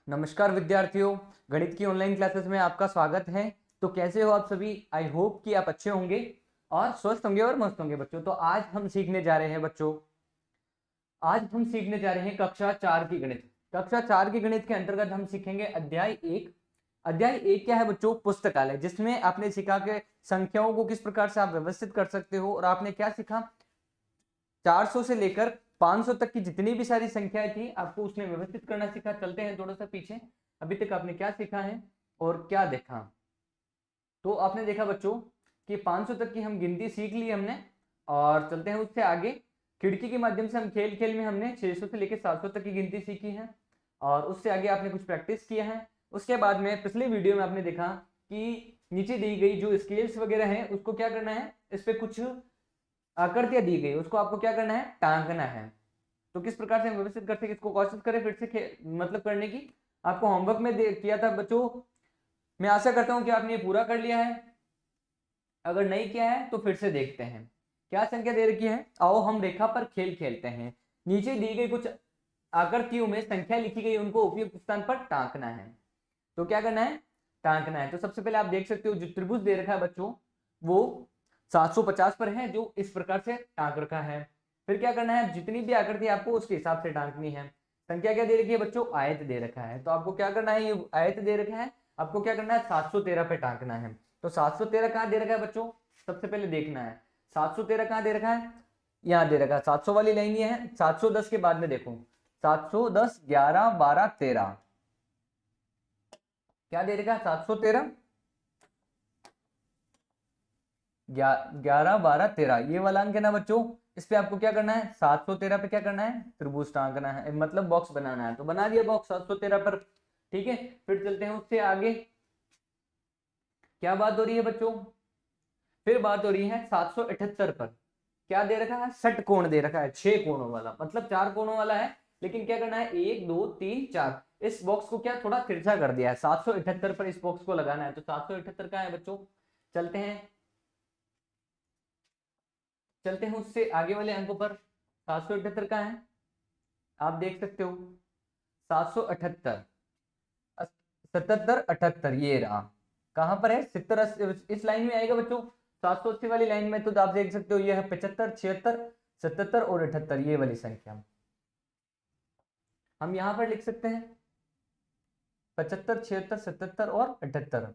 नमस्कार विद्यार्थियों, गणित की ऑनलाइन क्लासेस में आपका स्वागत है। तो कैसे हो आप सभी? आई होप कि आप अच्छे होंगे और स्वस्थ होंगे और मस्त होंगे बच्चों। तो आज हम सीखने जा रहे हैं बच्चों, आज हम सीखने जा रहे हैं कक्षा 4 की गणित। कक्षा 4 की गणित के अंतर्गत हम सीखेंगे अध्याय 1। अध्याय 1 क्या है बच्चों? पुस्तकालय, जिसमें आपने सीखा कि संख्याओं को किस प्रकार से आप व्यवस्थित कर सकते हो। और आपने क्या सीखा? 400 से लेकर 500 तक की जितनी भी सारी संख्याएं थी आपको उसने व्यवस्थित करना सीखा। चलते हैं थोड़ा सा पीछे, अभी तक आपने क्या सीखा है और क्या देखा। तो आपने देखा बच्चों कि 500 तक की हम गिनती सीख ली हमने। और चलते हैं उससे आगे, खिड़की के माध्यम से हम खेल खेल में हमने 600 से लेकर 700 तक की गिनती सीखी है। और उससे आगे आपने कुछ प्रैक्टिस किया है। उसके बाद में पिछले वीडियो में आपने देखा कि नीचे दी गई जो स्केल्स वगैरह है उसको क्या करना है, इस पे कुछ आकृतियां दी गई, उसको आपको क्या करना है, टांगना है। तो किस प्रकार से हम व्यवस्थित करते हैं, इसको कोशिश करें फिर से मतलब करने की। आपको होमवर्क में किया था बच्चों, मैं आशा करता हूं कि आपने ये पूरा कर लिया है। अगर नहीं किया है तो फिर से देखते हैं। क्या संख्या दे रखी है? आओ हम रेखा पर खेल खेलते हैं। नीचे दी गई कुछ आकृतियों में संख्या लिखी गई, उनको उपयुक्त स्थान पर टांकना है। तो क्या करना है, टांकना है। तो सबसे पहले आप देख सकते हो जो त्रिभुज दे रखा है बच्चों वो 750 पर है, जो इस प्रकार से टांक रखा है। फिर क्या करना है, जितनी भी आकृति आपको उसके हिसाब से टांकनी है। संख्या क्या दे रखी है बच्चों? आयत दे रखा है। तो आपको क्या करना है, ये आयत दे रखा है, आपको क्या करना है, 713 पे टांकना है। तो 713 कहाँ दे रखा है बच्चों? सबसे पहले देखना है 713 कहाँ दे रखा है, यहाँ दे रखा है। 700 वाली लाइन ये है। 710 के बाद में देखो 710, 11, 12, 13, क्या दे रखा है, 713, 11, 12, 13, ये वाला अंक है ना बच्चों। इस पे आपको क्या करना है, 713 पे क्या करना है, त्रिभुज टांकना है, मतलब बॉक्स बनाना है। तो बना दिया बॉक्स 713 पर। ठीक है, फिर चलते हैं उससे आगे। क्या बात हो रही है बच्चों? फिर बात हो रही है 778 पर। क्या दे रखा है, षटकोण दे रखा है, 6 कोणों वाला, मतलब 4 कोणों वाला है। लेकिन क्या करना है, 1 2 3 4, इस बॉक्स को क्या थोड़ा तिरछा कर दिया है। 778 पर इस बॉक्स को लगाना है। तो 778 का है बच्चों। चलते हैं, चलते हैं उससे आगे वाले अंकों पर। 778 का है, आप देख सकते हो 778, 77, 78, ये रहा। कहां पर है, 70, इस लाइन में आएगा बच्चों। 780 वाली लाइन में तो आप देख सकते हो ये है 75, 76, 77 और 78, ये वाली संख्या हम यहां पर लिख सकते हैं। 75, 76, 77 और 78,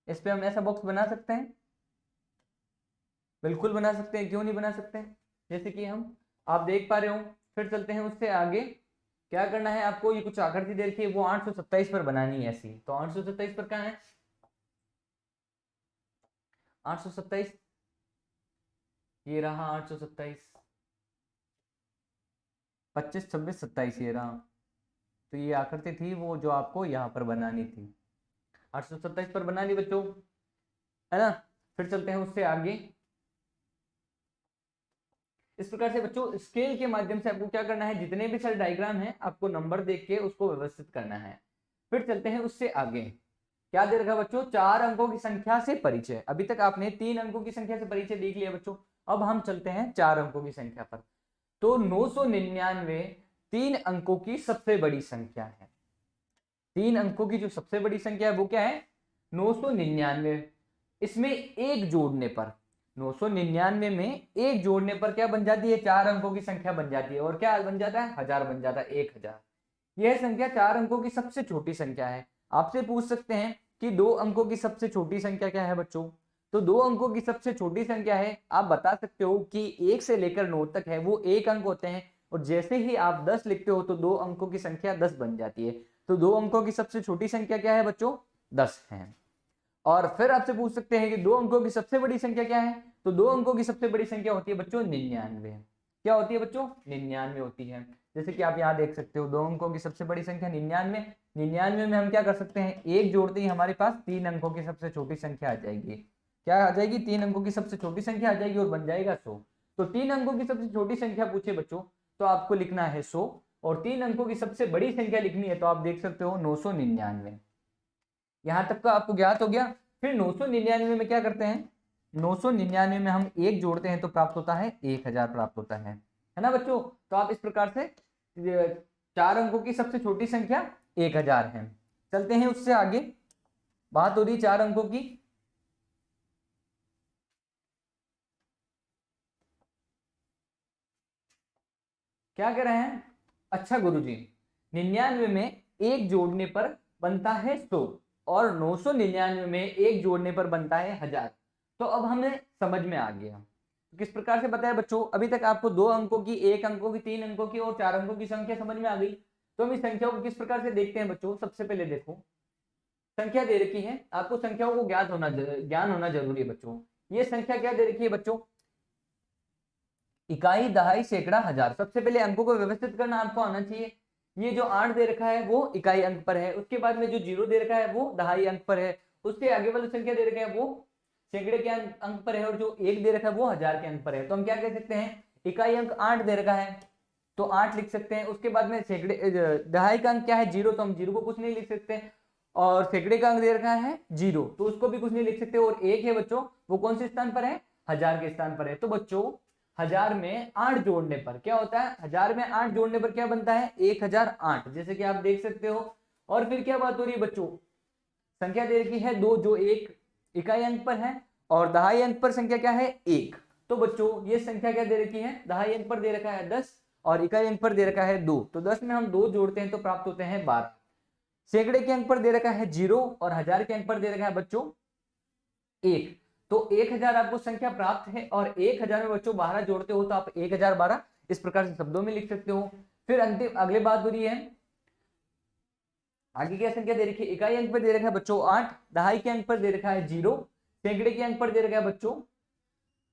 इस पे हम ऐसा बॉक्स बना सकते हैं, बिल्कुल बना सकते हैं, क्यों नहीं बना सकते। जैसे कि हम, आप देख पा रहे हो। फिर चलते हैं उससे आगे। क्या करना है आपको, ये कुछ आकृति दे रखी है, वो 827 पर बनानी है ऐसी। तो 827 पर कहाँ है, 827, ये रहा 827, 25, 26, 27, ये रहा। तो ये आकृति थी वो जो आपको यहाँ पर बनानी थी। 827 पर बना ली बच्चों, है ना। फिर चलते हैं उससे आगे। इस प्रकार से बच्चों स्केल के माध्यम से आपको क्या करना है, जितने भी सारे डायग्राम हैं आपको नंबर देख के उसको व्यवस्थित करना है। फिर चलते हैं उससे आगे। क्या दे रखा बच्चों, 4 अंकों की संख्या से परिचय। अभी तक आपने 3 अंकों की संख्या से परिचय देख लिया बच्चों। अब हम चलते हैं 4 अंकों की संख्या पर। तो 999 3 अंकों की सबसे बड़ी संख्या है। 3 अंकों की जो सबसे बड़ी संख्या है वो क्या है, 999। इसमें एक जोड़ने पर, 999 में एक जोड़ने पर क्या बन जाती है, 4 अंकों की संख्या बन जाती है। और क्या बन जाता है, 1000 बन जाता है, 1000। यह संख्या 4 अंकों की सबसे छोटी संख्या है। आपसे पूछ सकते हैं कि 2 अंकों की सबसे छोटी संख्या क्या है बच्चों। तो 2 अंकों की सबसे छोटी संख्या है, आप बता सकते हो कि 1 से लेकर 9 तक है वो 1 अंक होते हैं। और जैसे ही आप 10 लिखते हो तो 2 अंकों की संख्या 10 बन जाती है। तो 2 अंकों की सबसे छोटी संख्या क्या है बच्चों, 10 है। और फिर आपसे पूछ सकते हैं कि 2 अंकों की सबसे बड़ी संख्या क्या है। तो 2 अंकों की सबसे बड़ी संख्या होती है बच्चों 99। क्या होती है बच्चों, 99 होती है। जैसे कि आप यहाँ देख सकते हो 2 अंकों की सबसे बड़ी संख्या 99। 99 में हम क्या कर सकते हैं, एक जोड़ते ही हमारे पास 3 अंकों की सबसे छोटी संख्या आ जाएगी। क्या आ जाएगी, 3 अंकों की सबसे छोटी संख्या आ जाएगी और बन जाएगा 100। तो 3 अंकों की सबसे छोटी संख्या पूछे बच्चों तो आपको लिखना है 100। और 3 अंकों की सबसे बड़ी संख्या लिखनी है तो आप देख सकते हो 999। यहां तक का आपको ज्ञात हो गया। फिर 999 में क्या करते हैं, 999 में हम एक जोड़ते हैं तो प्राप्त होता है 1000 प्राप्त होता है ना बच्चों। तो आप इस प्रकार से 4 अंकों की सबसे छोटी संख्या 1000 है। चलते हैं उससे आगे, बात हो रही 4 अंकों की। क्या कह रहे हैं? अच्छा गुरुजी, 99 में एक जोड़ने पर बनता है 100 और 999 में एक जोड़ने पर बनता है 1000। तो अब हमें समझ में आ गया। किस प्रकार से बताया बच्चों? अभी तक आपको 2 अंकों की, 1 अंकों की, 3 अंकों की और 4 अंकों की संख्या समझ में आ गई। तो हम इस संख्याओं को किस प्रकार से देखते हैं बच्चों? सबसे पहले देखो, संख्या दे रखी है, आपको संख्याओं को ज्ञान होना जरूरी है बच्चों। ये संख्या क्या दे रखी है बच्चों? इकाई, दहाई, सैकड़ा, हजार। सबसे पहले अंकों को व्यवस्थित करना आपको आना चाहिए। ये जो 8 दे रखा है वो इकाई अंक पर है, उसके बाद में जो 0 दे रखा है वो दहाई अंक पर है, उसके आगे वाली संख्या दे रखा है वो सैकड़े के अंक पर है, और जो 1 दे रखा है वो 1000 के अंक पर है। तो हम क्या कह सकते हैं? इकाई अंक 8 दे रखा है तो 8 लिख सकते हैं। उसके बाद में सैकड़े दहाई का अंक क्या है? 0, तो हम 0 को कुछ नहीं लिख सकते। और सैकड़े का अंक दे रखा है 0, तो उसको भी कुछ नहीं लिख सकते। और 1 है बच्चों, वो कौन से स्थान पर है? 1000 के स्थान पर है। तो बच्चों 1000 में 8 जोड़ने पर क्या होता है? 1000 में 8 जोड़ने पर क्या बनता है? 1008, जैसे कि आप देख सकते हो। और फिर क्या बात हो रही है बच्चों? संख्या दे रखी है 2, जो एक इकाई अंक पर है, और दहाई अंक पर संख्या क्या है? 1। तो बच्चों ये संख्या क्या दे रखी है? दहाई अंक पर दे रखा है 10 और इकाई अंक पर दे रखा है 2। तो 10 में हम 2 जोड़ते हैं तो प्राप्त होते हैं 12। सैकड़े के अंक पर दे रखा है 0 और 1000 के अंक पर दे रखा है बच्चों 1। तो 1000 आपको संख्या प्राप्त है, और 1000 में बच्चों 12 जोड़ते हो तो आप 1012 इस प्रकार से शब्दों में लिख सकते हो। फिर अंतिम अगले बात हो रही है, आगे क्या संख्या दे रखी है? इकाई अंक पर दे रखा है बच्चों 8, दहाई के अंक पर दे रखा है 0, सैकड़े के अंक पर दे रखा है बच्चों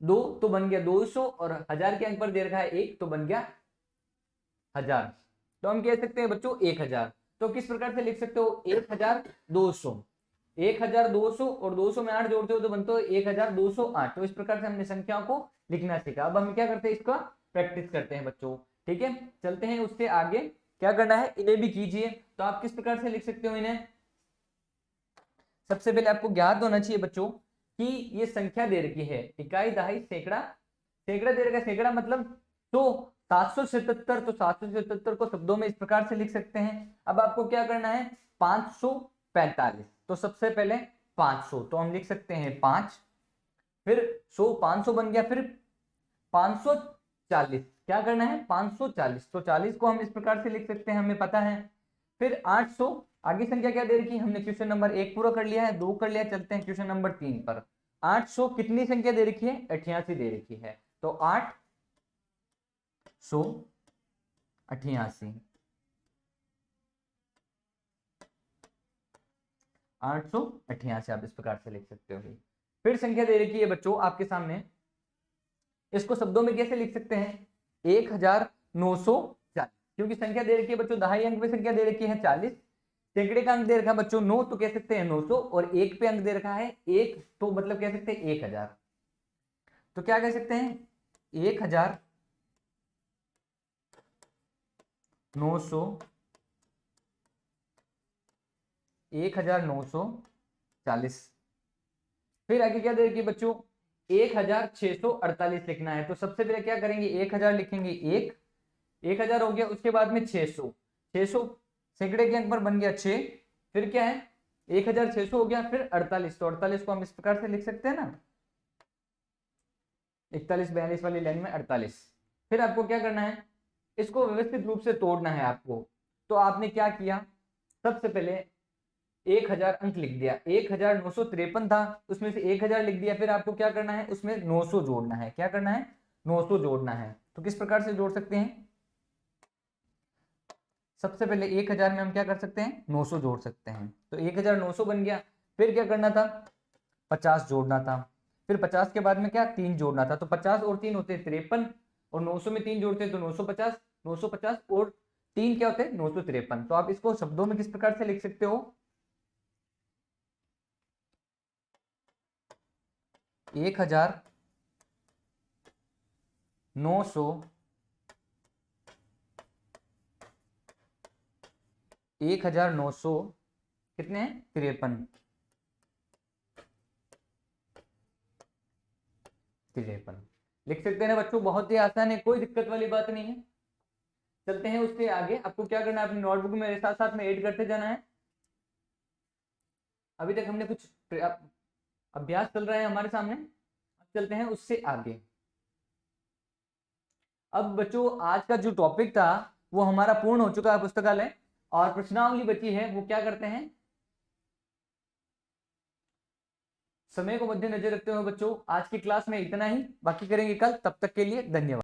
2, तो बन गया 200, और 1000 के अंक पर दे रखा है 1, तो बन गया 1000। तो हम कह सकते हैं बच्चों 1000। तो किस प्रकार से लिख सकते हो? 1200, 1200 और 200 में 8 जोड़ते हो तो बनते हो 1208। तो इस प्रकार से हमने संख्याओं को लिखना सीखा। अब हम क्या करते हैं? इसका प्रैक्टिस करते हैं बच्चों। ठीक है, चलते हैं उससे आगे। क्या करना है? इन्हें भी कीजिए। तो आप किस प्रकार से लिख सकते हो इन्हें? सबसे पहले आपको ज्ञात होना चाहिए बच्चों कि ये संख्या दे रखी है इकाई, दहाई, सैकड़ा। सैकड़ा दे रखा है, सैकड़ा मतलब तो 777। तो 777 को शब्दों में इस प्रकार से लिख सकते हैं। अब आपको क्या करना है? 545। तो सबसे पहले 500, तो हम लिख सकते हैं 5, फिर 100, 500 बन गया, फिर 540। क्या करना है? 540। तो 40 को हम इस प्रकार से लिख सकते हैं, हमें पता है। फिर 800, आगे संख्या क्या दे रखी है? हमने क्वेश्चन नंबर 1 पूरा कर लिया है, 2 कर लिया। चलते हैं क्वेश्चन नंबर 3 पर। 800 कितनी संख्या दे रखी है? 88 दे रखी है। तो 888, 888 आप इस प्रकार से लिख सकते हो। फिर संख्या दे रखी है बच्चों आपके सामने, इसको शब्दों में कैसे लिख सकते हैं? 1940, क्योंकि संख्या दे रखी है बच्चों, दहाई अंक पे संख्या दे रखी है 40, सैकड़े का अंक दे रखा है बच्चों 9, तो कह सकते हैं 900, और एक पे अंक दे रखा है 1, तो मतलब कह सकते हैं 1000। तो क्या कह सकते हैं? 1900, 1940। फिर आगे क्या दे रखी है बच्चों? 1648 लिखना है। तो सबसे पहले क्या करेंगे? 1000 लिखेंगे, 1000 हो गया। उसके बाद में 600, 600 सैकड़े के अंक पर बन गया 6, फिर क्या है? 1600 हो गया, फिर 48। तो 48 को हम इस प्रकार से लिख सकते हैं ना, 41 42 वाली लाइन में 48। फिर आपको क्या करना है? इसको व्यवस्थित रूप से तोड़ना है आपको। तो आपने क्या किया? सबसे पहले 1000 अंक लिख दिया, 1953 था, उसमें से 1000 लिख दिया। फिर आपको क्या करना है? उसमें 900 जोड़ना है। क्या करना है? 900 जोड़ना है। तो किस प्रकार से जोड़ सकते हैं? सबसे पहले 1000 में हम क्या कर सकते हैं? 900 जोड़ सकते हैं। तो 1900 बन गया। फिर क्या करना था? 50 जोड़ना था। फिर 50 के बाद में क्या? 3 जोड़ना था। तो 50 और 3 होते 53, और 900 में 3 जोड़ते तो 950, 950 और 3 क्या होते हैं? 953। तो आप इसको शब्दों में किस प्रकार से लिख सकते हो? 1900, 1900 कितने हैं? 53, 53 लिख सकते हैं ना बच्चों? बहुत ही आसान है, कोई दिक्कत वाली बात नहीं है। चलते हैं उससे आगे। आपको क्या करना है, अपनी नोटबुक में मेरे साथ साथ में ऐड करते जाना है। अभी तक हमने कुछ अभ्यास चल रहा है हमारे सामने, अब चलते हैं उससे आगे। अब बच्चों आज का जो टॉपिक था वो हमारा पूर्ण हो चुका है पुस्तकालय, और प्रश्नावली बची है। वो क्या करते हैं, समय को मद्देनजर रखते हुए बच्चों आज की क्लास में इतना ही, बाकी करेंगे कल। तब तक के लिए धन्यवाद।